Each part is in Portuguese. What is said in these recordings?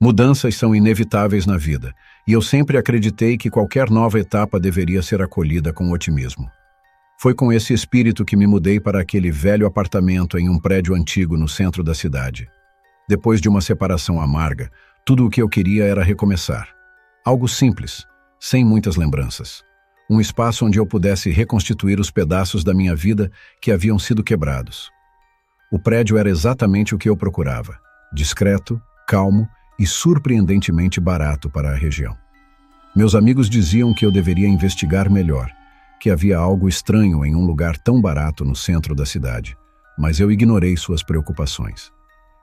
Mudanças são inevitáveis na vida, e eu sempre acreditei que qualquer nova etapa deveria ser acolhida com otimismo. Foi com esse espírito que me mudei para aquele velho apartamento em um prédio antigo no centro da cidade. Depois de uma separação amarga, tudo o que eu queria era recomeçar. Algo simples, sem muitas lembranças. Um espaço onde eu pudesse reconstituir os pedaços da minha vida que haviam sido quebrados. O prédio era exatamente o que eu procurava: discreto, calmo e surpreendentemente barato para a região. Meus amigos diziam que eu deveria investigar melhor, que havia algo estranho em um lugar tão barato no centro da cidade, mas eu ignorei suas preocupações.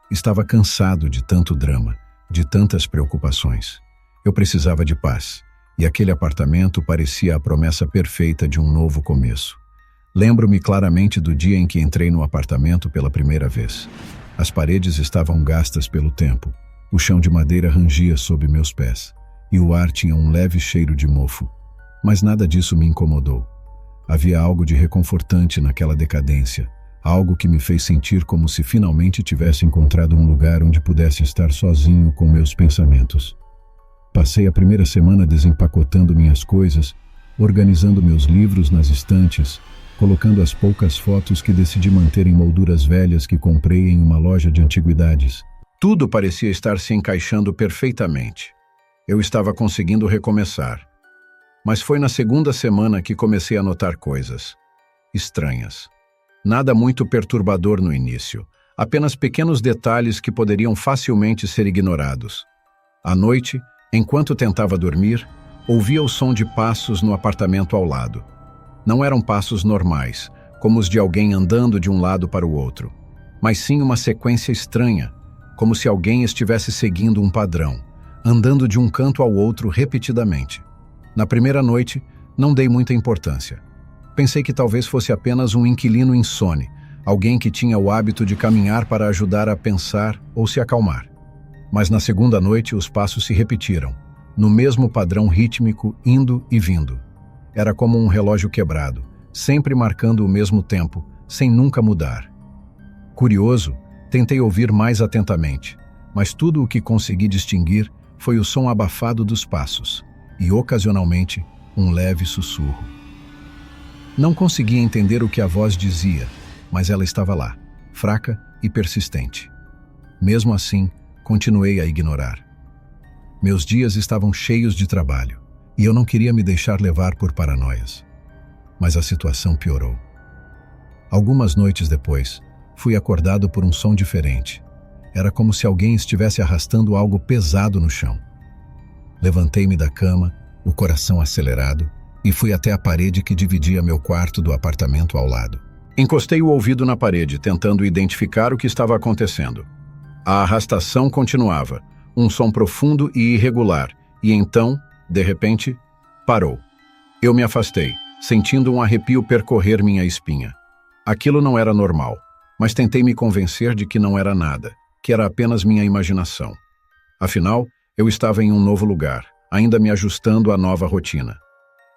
Estava cansado de tanto drama, de tantas preocupações. Eu precisava de paz, e aquele apartamento parecia a promessa perfeita de um novo começo. Lembro-me claramente do dia em que entrei no apartamento pela primeira vez. As paredes estavam gastas pelo tempo, o chão de madeira rangia sob meus pés, e o ar tinha um leve cheiro de mofo. Mas nada disso me incomodou. Havia algo de reconfortante naquela decadência, algo que me fez sentir como se finalmente tivesse encontrado um lugar onde pudesse estar sozinho com meus pensamentos. Passei a primeira semana desempacotando minhas coisas, organizando meus livros nas estantes, colocando as poucas fotos que decidi manter em molduras velhas que comprei em uma loja de antiguidades. Tudo parecia estar se encaixando perfeitamente. Eu estava conseguindo recomeçar. Mas foi na segunda semana que comecei a notar coisas estranhas. Nada muito perturbador no início, apenas pequenos detalhes que poderiam facilmente ser ignorados. À noite, enquanto tentava dormir, ouvia o som de passos no apartamento ao lado. Não eram passos normais, como os de alguém andando de um lado para o outro, mas sim uma sequência estranha, como se alguém estivesse seguindo um padrão, andando de um canto ao outro repetidamente. Na primeira noite, não dei muita importância. Pensei que talvez fosse apenas um inquilino insone, alguém que tinha o hábito de caminhar para ajudar a pensar ou se acalmar. Mas na segunda noite os passos se repetiram, no mesmo padrão rítmico, indo e vindo. Era como um relógio quebrado, sempre marcando o mesmo tempo, sem nunca mudar. Curioso, tentei ouvir mais atentamente, mas tudo o que consegui distinguir foi o som abafado dos passos e, ocasionalmente, um leve sussurro. Não conseguia entender o que a voz dizia, mas ela estava lá, fraca e persistente. Mesmo assim, continuei a ignorar. Meus dias estavam cheios de trabalho, e eu não queria me deixar levar por paranoias. Mas a situação piorou. Algumas noites depois, fui acordado por um som diferente. Era como se alguém estivesse arrastando algo pesado no chão. Levantei-me da cama, o coração acelerado, e fui até a parede que dividia meu quarto do apartamento ao lado. Encostei o ouvido na parede, tentando identificar o que estava acontecendo. A arrastação continuava, um som profundo e irregular, e então, de repente, parou. Eu me afastei, sentindo um arrepio percorrer minha espinha. Aquilo não era normal, mas tentei me convencer de que não era nada, que era apenas minha imaginação. Afinal, eu estava em um novo lugar, ainda me ajustando à nova rotina.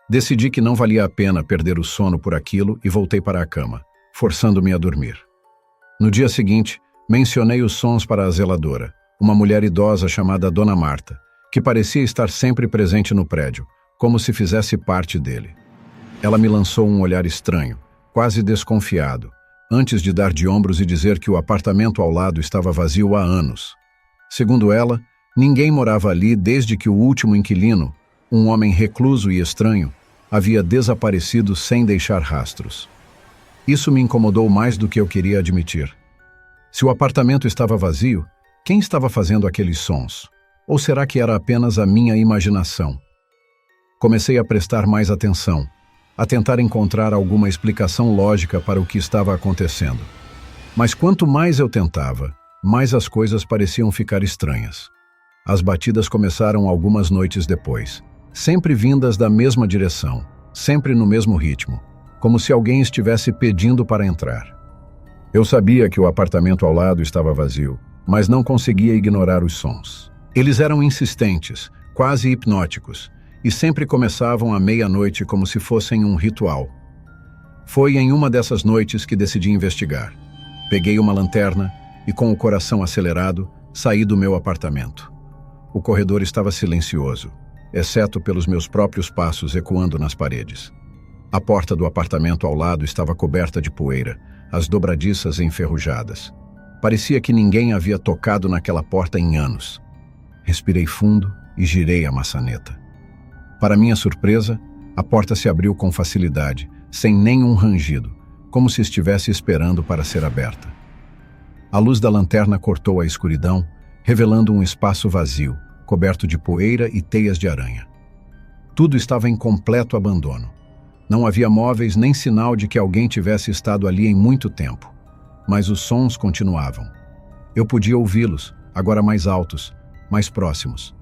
Decidi que não valia a pena perder o sono por aquilo e voltei para a cama, forçando-me a dormir. No dia seguinte, mencionei os sons para a zeladora, uma mulher idosa chamada Dona Marta, que parecia estar sempre presente no prédio, como se fizesse parte dele. Ela me lançou um olhar estranho, quase desconfiado, antes de dar de ombros e dizer que o apartamento ao lado estava vazio há anos. Segundo ela, ninguém morava ali desde que o último inquilino, um homem recluso e estranho, havia desaparecido sem deixar rastros. Isso me incomodou mais do que eu queria admitir. Se o apartamento estava vazio, quem estava fazendo aqueles sons? Ou será que era apenas a minha imaginação? Comecei a prestar mais atenção, a tentar encontrar alguma explicação lógica para o que estava acontecendo. Mas quanto mais eu tentava, mais as coisas pareciam ficar estranhas. As batidas começaram algumas noites depois, sempre vindas da mesma direção, sempre no mesmo ritmo, como se alguém estivesse pedindo para entrar. Eu sabia que o apartamento ao lado estava vazio, mas não conseguia ignorar os sons. Eles eram insistentes, quase hipnóticos, e sempre começavam à meia-noite como se fossem um ritual. Foi em uma dessas noites que decidi investigar. Peguei uma lanterna e, com o coração acelerado, saí do meu apartamento. O corredor estava silencioso, exceto pelos meus próprios passos ecoando nas paredes. A porta do apartamento ao lado estava coberta de poeira, as dobradiças enferrujadas. Parecia que ninguém havia tocado naquela porta em anos. Respirei fundo e girei a maçaneta. Para minha surpresa, a porta se abriu com facilidade, sem nenhum rangido, como se estivesse esperando para ser aberta. A luz da lanterna cortou a escuridão, revelando um espaço vazio, coberto de poeira e teias de aranha. Tudo estava em completo abandono. Não havia móveis nem sinal de que alguém tivesse estado ali em muito tempo. Mas os sons continuavam. Eu podia ouvi-los, agora mais altos, mais próximos.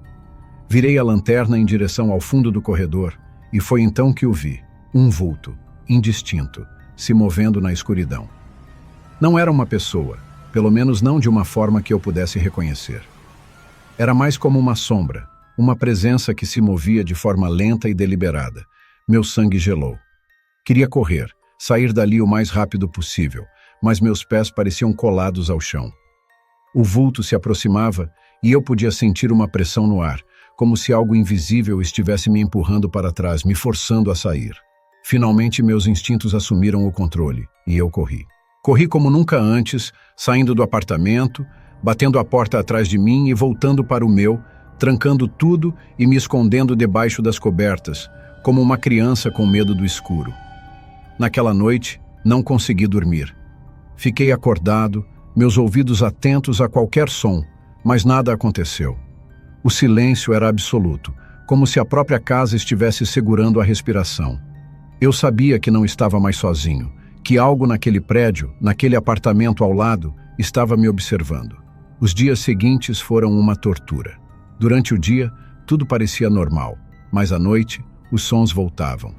Virei a lanterna em direção ao fundo do corredor e foi então que o vi, um vulto, indistinto, se movendo na escuridão. Não era uma pessoa, pelo menos não de uma forma que eu pudesse reconhecer. Era mais como uma sombra, uma presença que se movia de forma lenta e deliberada. Meu sangue gelou. Queria correr, sair dali o mais rápido possível, mas meus pés pareciam colados ao chão. O vulto se aproximava e eu podia sentir uma pressão no ar, como se algo invisível estivesse me empurrando para trás, me forçando a sair. Finalmente meus instintos assumiram o controle e eu corri. Corri como nunca antes, saindo do apartamento, batendo a porta atrás de mim e voltando para o meu, trancando tudo e me escondendo debaixo das cobertas, como uma criança com medo do escuro. Naquela noite, não consegui dormir. Fiquei acordado, meus ouvidos atentos a qualquer som, mas nada aconteceu. O silêncio era absoluto, como se a própria casa estivesse segurando a respiração. Eu sabia que não estava mais sozinho, que algo naquele prédio, naquele apartamento ao lado, estava me observando. Os dias seguintes foram uma tortura. Durante o dia, tudo parecia normal, mas à noite, os sons voltavam.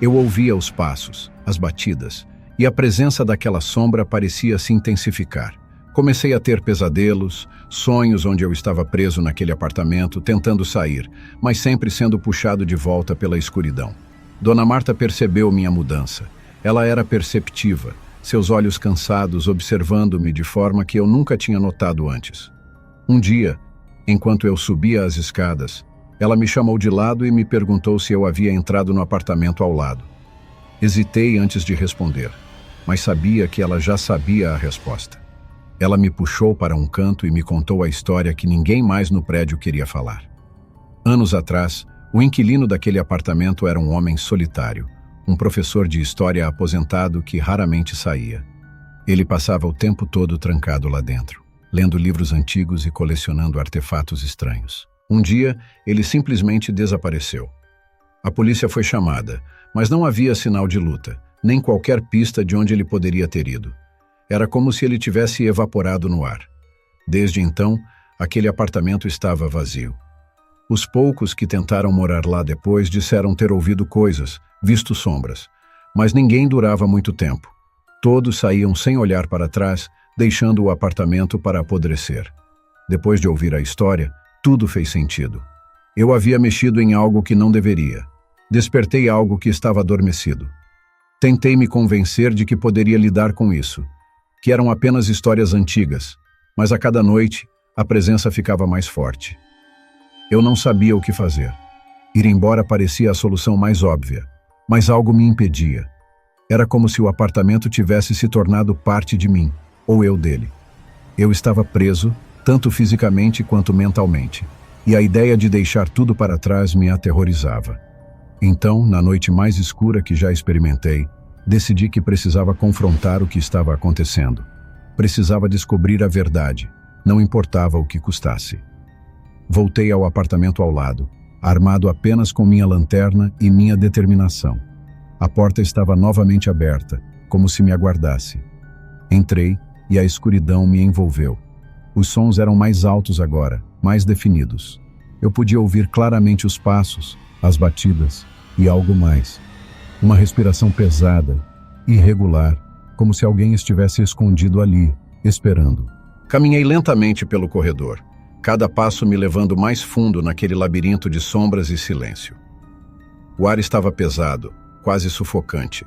Eu ouvia os passos, as batidas, e a presença daquela sombra parecia se intensificar. Comecei a ter pesadelos, sonhos onde eu estava preso naquele apartamento, tentando sair, mas sempre sendo puxado de volta pela escuridão. Dona Marta percebeu minha mudança. Ela era perceptiva, seus olhos cansados observando-me de forma que eu nunca tinha notado antes. Um dia, enquanto eu subia as escadas, ela me chamou de lado e me perguntou se eu havia entrado no apartamento ao lado. Hesitei antes de responder, mas sabia que ela já sabia a resposta. Ela me puxou para um canto e me contou a história que ninguém mais no prédio queria falar. Anos atrás, o inquilino daquele apartamento era um homem solitário, um professor de história aposentado que raramente saía. Ele passava o tempo todo trancado lá dentro, lendo livros antigos e colecionando artefatos estranhos. Um dia, ele simplesmente desapareceu. A polícia foi chamada, mas não havia sinal de luta, nem qualquer pista de onde ele poderia ter ido. Era como se ele tivesse evaporado no ar. Desde então, aquele apartamento estava vazio. Os poucos que tentaram morar lá depois disseram ter ouvido coisas, visto sombras, mas ninguém durava muito tempo. Todos saíam sem olhar para trás, deixando o apartamento para apodrecer. Depois de ouvir a história, tudo fez sentido. Eu havia mexido em algo que não deveria. Despertei algo que estava adormecido. Tentei me convencer de que poderia lidar com isso, que eram apenas histórias antigas, mas a cada noite a presença ficava mais forte. Eu não sabia o que fazer. Ir embora parecia a solução mais óbvia, mas algo me impedia. Era como se o apartamento tivesse se tornado parte de mim, ou eu dele. Eu estava preso, tanto fisicamente quanto mentalmente, e a ideia de deixar tudo para trás me aterrorizava. Então, na noite mais escura que já experimentei, decidi que precisava confrontar o que estava acontecendo. Precisava descobrir a verdade, não importava o que custasse. Voltei ao apartamento ao lado, armado apenas com minha lanterna e minha determinação. A porta estava novamente aberta, como se me aguardasse. Entrei e a escuridão me envolveu. Os sons eram mais altos agora, mais definidos. Eu podia ouvir claramente os passos, as batidas e algo mais. Uma respiração pesada, irregular, como se alguém estivesse escondido ali, esperando. Caminhei lentamente pelo corredor, cada passo me levando mais fundo naquele labirinto de sombras e silêncio. O ar estava pesado, quase sufocante,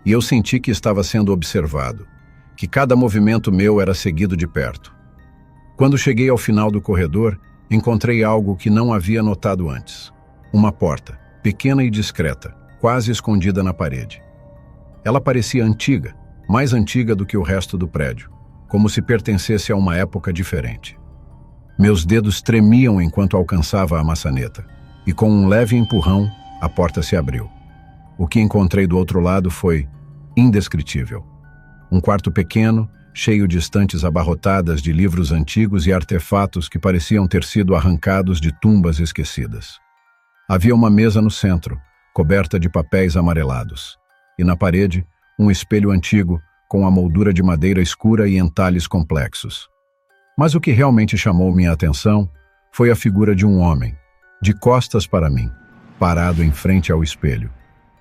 e eu senti que estava sendo observado, que cada movimento meu era seguido de perto. Quando cheguei ao final do corredor, encontrei algo que não havia notado antes. Uma porta, pequena e discreta, quase escondida na parede. Ela parecia antiga, mais antiga do que o resto do prédio, como se pertencesse a uma época diferente. Meus dedos tremiam enquanto alcançava a maçaneta, e com um leve empurrão, a porta se abriu. O que encontrei do outro lado foi indescritível. Um quarto pequeno, cheio de estantes abarrotadas de livros antigos e artefatos que pareciam ter sido arrancados de tumbas esquecidas. Havia uma mesa no centro, coberta de papéis amarelados, e na parede, um espelho antigo com a moldura de madeira escura e entalhes complexos. Mas o que realmente chamou minha atenção foi a figura de um homem, de costas para mim, parado em frente ao espelho.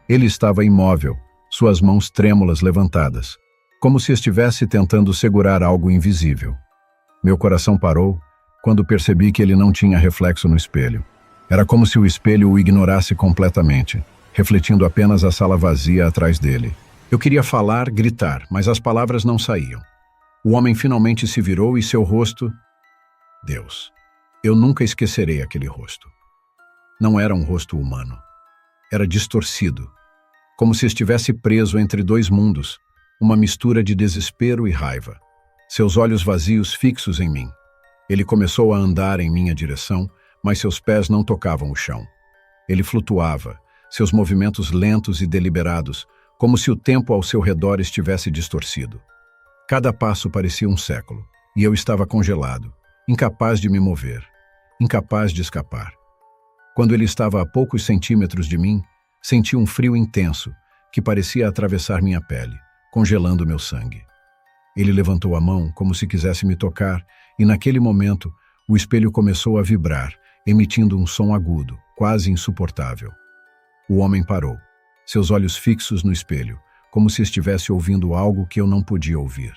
Ele estava imóvel, suas mãos trêmulas levantadas, como se estivesse tentando segurar algo invisível. Meu coração parou quando percebi que ele não tinha reflexo no espelho. Era como se o espelho o ignorasse completamente, refletindo apenas a sala vazia atrás dele. Eu queria falar, gritar, mas as palavras não saíam. O homem finalmente se virou e seu rosto... Deus, eu nunca esquecerei aquele rosto. Não era um rosto humano. Era distorcido, como se estivesse preso entre dois mundos, uma mistura de desespero e raiva. Seus olhos vazios fixos em mim. Ele começou a andar em minha direção, mas seus pés não tocavam o chão. Ele flutuava, seus movimentos lentos e deliberados, como se o tempo ao seu redor estivesse distorcido. Cada passo parecia um século, e eu estava congelado, incapaz de me mover, incapaz de escapar. Quando ele estava a poucos centímetros de mim, senti um frio intenso, que parecia atravessar minha pele, congelando meu sangue. Ele levantou a mão como se quisesse me tocar, e naquele momento, o espelho começou a vibrar, emitindo um som agudo, quase insuportável. O homem parou, seus olhos fixos no espelho, como se estivesse ouvindo algo que eu não podia ouvir.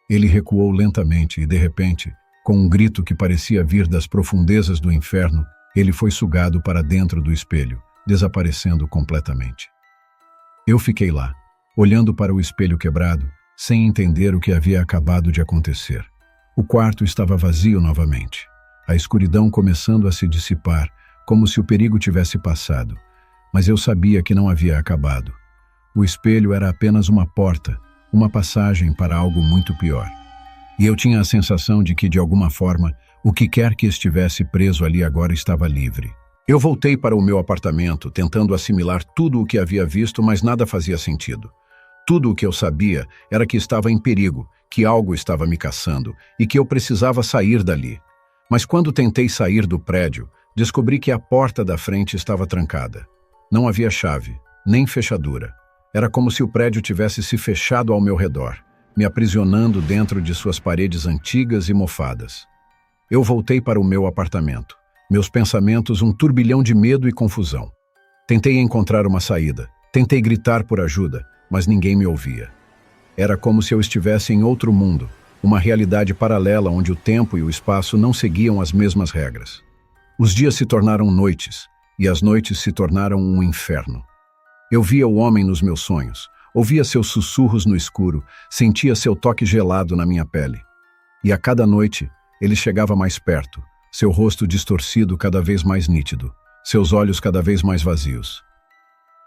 Ele recuou lentamente e, de repente, com um grito que parecia vir das profundezas do inferno, ele foi sugado para dentro do espelho, desaparecendo completamente. Eu fiquei lá, olhando para o espelho quebrado, sem entender o que havia acabado de acontecer. O quarto estava vazio novamente, a escuridão começando a se dissipar, como se o perigo tivesse passado, mas eu sabia que não havia acabado. O espelho era apenas uma porta, uma passagem para algo muito pior. E eu tinha a sensação de que, de alguma forma, o que quer que estivesse preso ali agora estava livre. Eu voltei para o meu apartamento, tentando assimilar tudo o que havia visto, mas nada fazia sentido. Tudo o que eu sabia era que estava em perigo, que algo estava me caçando e que eu precisava sair dali. Mas quando tentei sair do prédio, descobri que a porta da frente estava trancada. Não havia chave, nem fechadura. Era como se o prédio tivesse se fechado ao meu redor, me aprisionando dentro de suas paredes antigas e mofadas. Eu voltei para o meu apartamento, meus pensamentos um turbilhão de medo e confusão. Tentei encontrar uma saída, tentei gritar por ajuda, mas ninguém me ouvia. Era como se eu estivesse em outro mundo, uma realidade paralela onde o tempo e o espaço não seguiam as mesmas regras. Os dias se tornaram noites, e as noites se tornaram um inferno. Eu via o homem nos meus sonhos, ouvia seus sussurros no escuro, sentia seu toque gelado na minha pele. E a cada noite, ele chegava mais perto, seu rosto distorcido cada vez mais nítido, seus olhos cada vez mais vazios.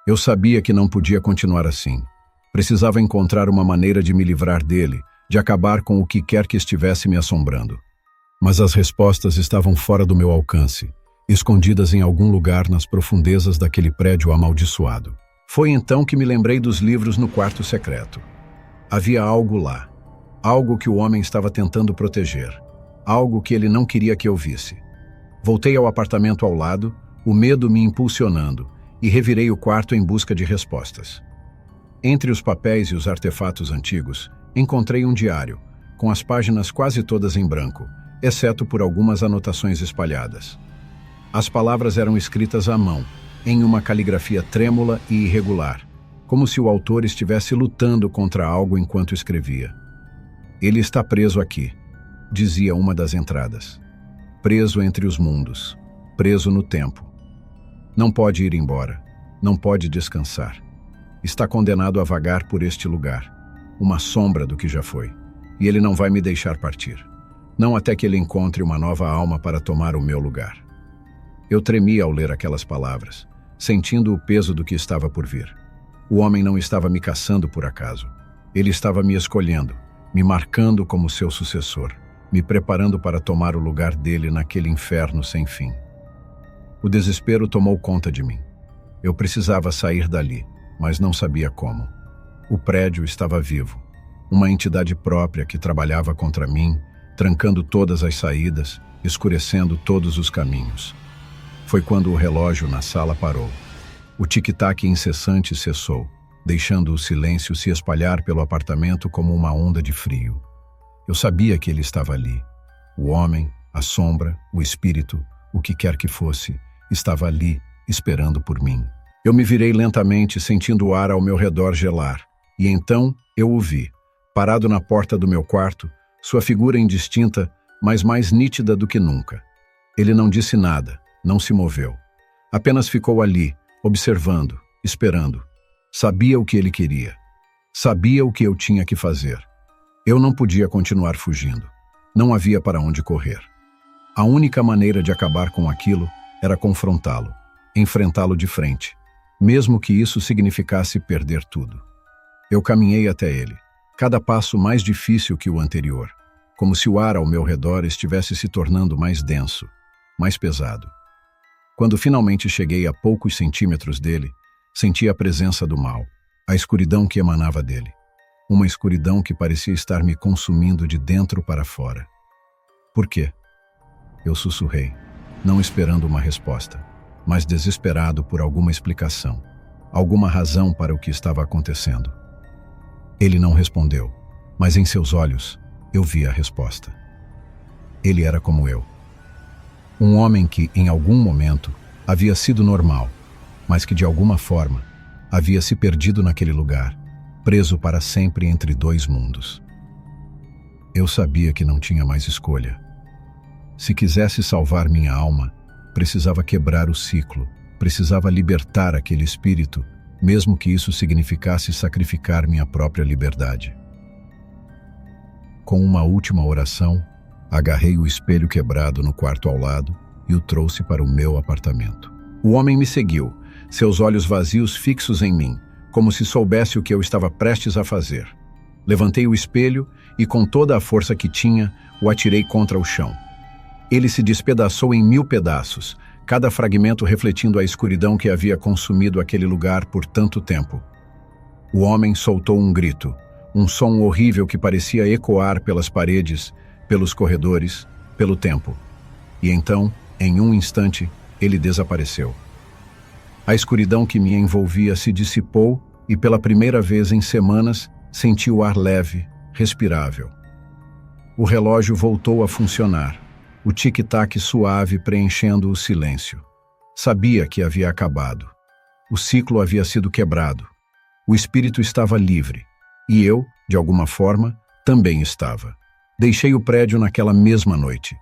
Eu sabia que não podia continuar assim. Precisava encontrar uma maneira de me livrar dele, de acabar com o que quer que estivesse me assombrando. Mas as respostas estavam fora do meu alcance, escondidas em algum lugar nas profundezas daquele prédio amaldiçoado. Foi então que me lembrei dos livros no quarto secreto. Havia algo lá, algo que o homem estava tentando proteger, algo que ele não queria que eu visse. Voltei ao apartamento ao lado, o medo me impulsionando, e revirei o quarto em busca de respostas. Entre os papéis e os artefatos antigos, encontrei um diário, com as páginas quase todas em branco, exceto por algumas anotações espalhadas. As palavras eram escritas à mão, em uma caligrafia trêmula e irregular, como se o autor estivesse lutando contra algo enquanto escrevia. Ele está preso aqui, dizia uma das entradas. Preso entre os mundos, preso no tempo. Não pode ir embora, não pode descansar. Está condenado a vagar por este lugar, uma sombra do que já foi, e ele não vai me deixar partir. Não até que ele encontre uma nova alma para tomar o meu lugar. Eu tremia ao ler aquelas palavras, sentindo o peso do que estava por vir. O homem não estava me caçando por acaso. Ele estava me escolhendo, me marcando como seu sucessor, me preparando para tomar o lugar dele naquele inferno sem fim. O desespero tomou conta de mim. Eu precisava sair dali, mas não sabia como. O prédio estava vivo. Uma entidade própria que trabalhava contra mim, trancando todas as saídas, escurecendo todos os caminhos. Foi quando o relógio na sala parou. O tic-tac incessante cessou, deixando o silêncio se espalhar pelo apartamento como uma onda de frio. Eu sabia que ele estava ali. O homem, a sombra, o espírito, o que quer que fosse, estava ali, esperando por mim. Eu me virei lentamente, sentindo o ar ao meu redor gelar, e então eu o vi, parado na porta do meu quarto, sua figura indistinta, mas mais nítida do que nunca. Ele não disse nada, não se moveu. Apenas ficou ali, observando, esperando. Sabia o que ele queria. Sabia o que eu tinha que fazer. Eu não podia continuar fugindo. Não havia para onde correr. A única maneira de acabar com aquilo era confrontá-lo, enfrentá-lo de frente, mesmo que isso significasse perder tudo. Eu caminhei até ele, cada passo mais difícil que o anterior, como se o ar ao meu redor estivesse se tornando mais denso, mais pesado. Quando finalmente cheguei a poucos centímetros dele, senti a presença do mal, a escuridão que emanava dele. Uma escuridão que parecia estar me consumindo de dentro para fora. Por quê? Eu sussurrei, não esperando uma resposta, mas desesperado por alguma explicação, alguma razão para o que estava acontecendo. Ele não respondeu, mas em seus olhos eu vi a resposta. Ele era como eu. Um homem que, em algum momento, havia sido normal, mas que de alguma forma havia se perdido naquele lugar, preso para sempre entre dois mundos. Eu sabia que não tinha mais escolha. Se quisesse salvar minha alma, precisava quebrar o ciclo, precisava libertar aquele espírito, mesmo que isso significasse sacrificar minha própria liberdade. Com uma última oração, agarrei o espelho quebrado no quarto ao lado e o trouxe para o meu apartamento. O homem me seguiu, seus olhos vazios fixos em mim, como se soubesse o que eu estava prestes a fazer. Levantei o espelho e, com toda a força que tinha, o atirei contra o chão. Ele se despedaçou em 1000 pedaços, cada fragmento refletindo a escuridão que havia consumido aquele lugar por tanto tempo. O homem soltou um grito, um som horrível que parecia ecoar pelas paredes, pelos corredores, pelo tempo. E então, em um instante, ele desapareceu. A escuridão que me envolvia se dissipou e, pela primeira vez em semanas, senti o ar leve, respirável. O relógio voltou a funcionar, o tic-tac suave preenchendo o silêncio. Sabia que havia acabado. O ciclo havia sido quebrado. O espírito estava livre. E eu, de alguma forma, também estava. Deixei o prédio naquela mesma noite.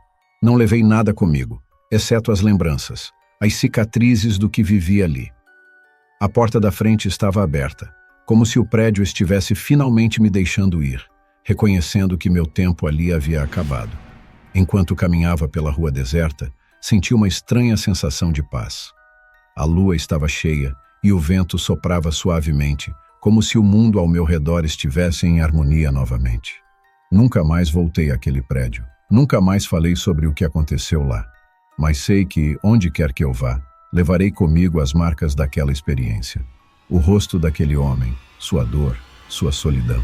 Não levei nada comigo, exceto as lembranças, as cicatrizes do que vivi ali. A porta da frente estava aberta, como se o prédio estivesse finalmente me deixando ir, reconhecendo que meu tempo ali havia acabado. Enquanto caminhava pela rua deserta, senti uma estranha sensação de paz. A lua estava cheia e o vento soprava suavemente, como se o mundo ao meu redor estivesse em harmonia novamente. Nunca mais voltei àquele prédio. Nunca mais falei sobre o que aconteceu lá. Mas sei que, onde quer que eu vá, levarei comigo as marcas daquela experiência. O rosto daquele homem, sua dor, sua solidão,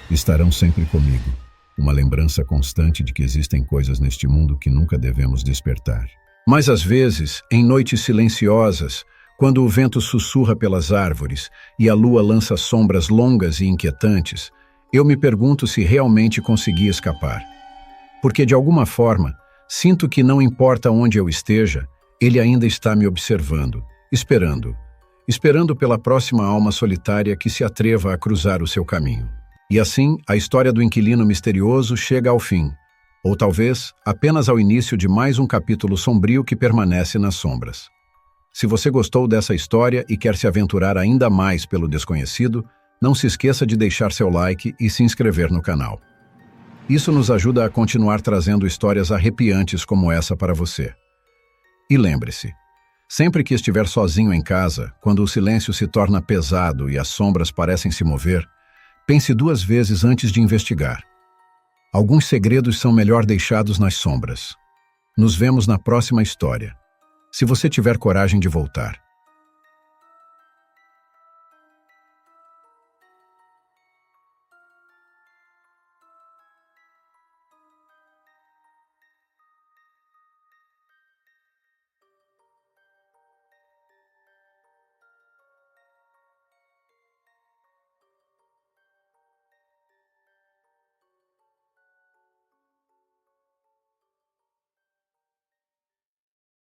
estarão sempre comigo. Uma lembrança constante de que existem coisas neste mundo que nunca devemos despertar. Mas às vezes, em noites silenciosas, quando o vento sussurra pelas árvores e a lua lança sombras longas e inquietantes, eu me pergunto se realmente consegui escapar. Porque, de alguma forma, sinto que não importa onde eu esteja, ele ainda está me observando, esperando pela próxima alma solitária que se atreva a cruzar o seu caminho. E assim, a história do inquilino misterioso chega ao fim, ou talvez apenas ao início de mais um capítulo sombrio que permanece nas sombras. Se você gostou dessa história e quer se aventurar ainda mais pelo desconhecido, não se esqueça de deixar seu like e se inscrever no canal. Isso nos ajuda a continuar trazendo histórias arrepiantes como essa para você. E lembre-se, sempre que estiver sozinho em casa, quando o silêncio se torna pesado e as sombras parecem se mover, pense 2 vezes antes de investigar. Alguns segredos são melhor deixados nas sombras. Nos vemos na próxima história. Se você tiver coragem de voltar.